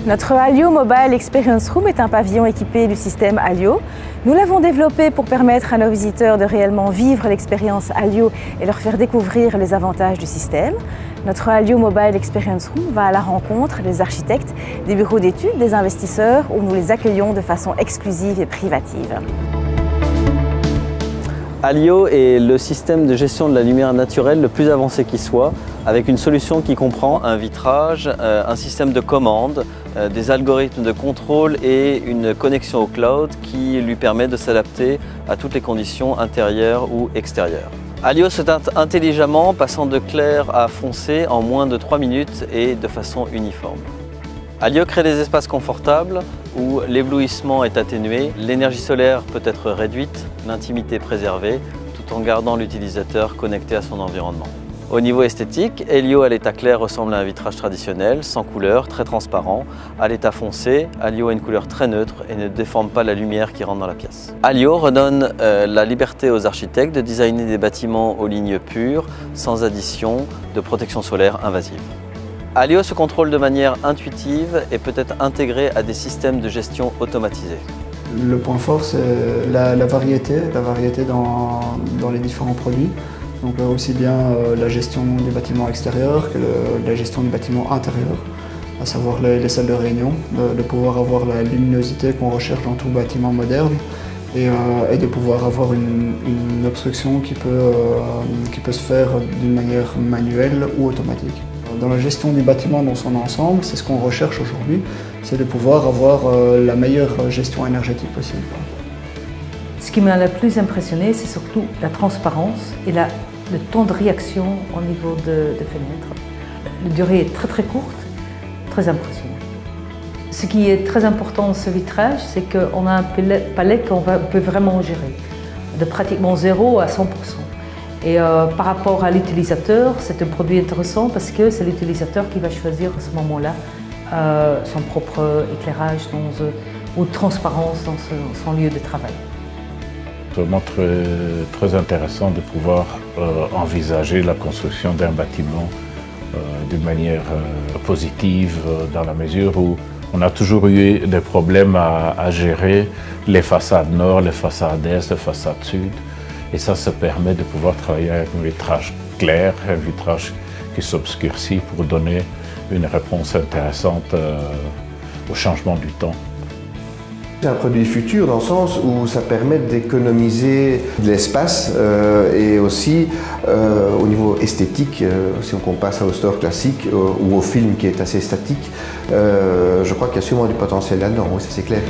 Notre Alio Mobile Experience Room est un pavillon équipé du système Alio. Nous l'avons développé pour permettre à nos visiteurs de réellement vivre l'expérience Alio et leur faire découvrir les avantages du système. Notre Alio Mobile Experience Room va à la rencontre des architectes, des bureaux d'études, des investisseurs où nous les accueillons de façon exclusive et privative. Alio est le système de gestion de la lumière naturelle le plus avancé qui soit, avec une solution qui comprend un vitrage, un système de commande, des algorithmes de contrôle et une connexion au cloud qui lui permet de s'adapter à toutes les conditions intérieures ou extérieures. Alio s'éteint intelligemment, passant de clair à foncé en moins de 3 minutes et de façon uniforme. Alio crée des espaces confortables où l'éblouissement est atténué, l'énergie solaire peut être réduite, l'intimité préservée, tout en gardant l'utilisateur connecté à son environnement. Au niveau esthétique, Alio à l'état clair ressemble à un vitrage traditionnel, sans couleur, très transparent. À l'état foncé, Alio a une couleur très neutre et ne déforme pas la lumière qui rentre dans la pièce. Alio redonne la liberté aux architectes de designer des bâtiments aux lignes pures, sans addition de protection solaire invasive. Alio se contrôle de manière intuitive et peut être intégré à des systèmes de gestion automatisés. Le point fort, c'est la variété dans les différents produits. Donc aussi bien la gestion du bâtiment extérieur que la gestion du bâtiment intérieur, à savoir les salles de réunion, de pouvoir avoir la luminosité qu'on recherche dans tout bâtiment moderne et de pouvoir avoir une obstruction qui peut se faire d'une manière manuelle ou automatique. Dans la gestion du bâtiment dans son ensemble, c'est ce qu'on recherche aujourd'hui, c'est de pouvoir avoir la meilleure gestion énergétique possible. Ce qui m'a le plus impressionné, c'est surtout la transparence et le temps de réaction au niveau de fenêtres. La durée est très courte, très impressionnante. Ce qui est très important dans ce vitrage, c'est qu'on a un palais qu'on peut vraiment gérer, de pratiquement 0 à 100%. Et par rapport à l'utilisateur, c'est un produit intéressant parce que c'est l'utilisateur qui va choisir à ce moment-là son propre éclairage ou transparence dans son lieu de travail. C'est vraiment très intéressant de pouvoir envisager la construction d'un bâtiment d'une manière positive dans la mesure où on a toujours eu des problèmes à gérer les façades nord, les façades est, les façades sud. Et ça permet de pouvoir travailler avec un vitrage clair, un vitrage qui s'obscurcit pour donner une réponse intéressante au changement du temps. C'est un produit futur dans le sens où ça permet d'économiser de l'espace et aussi au niveau esthétique, si on compare ça au store classique ou au film qui est assez statique, je crois qu'il y a sûrement du potentiel là-dedans, oui, ça c'est clair.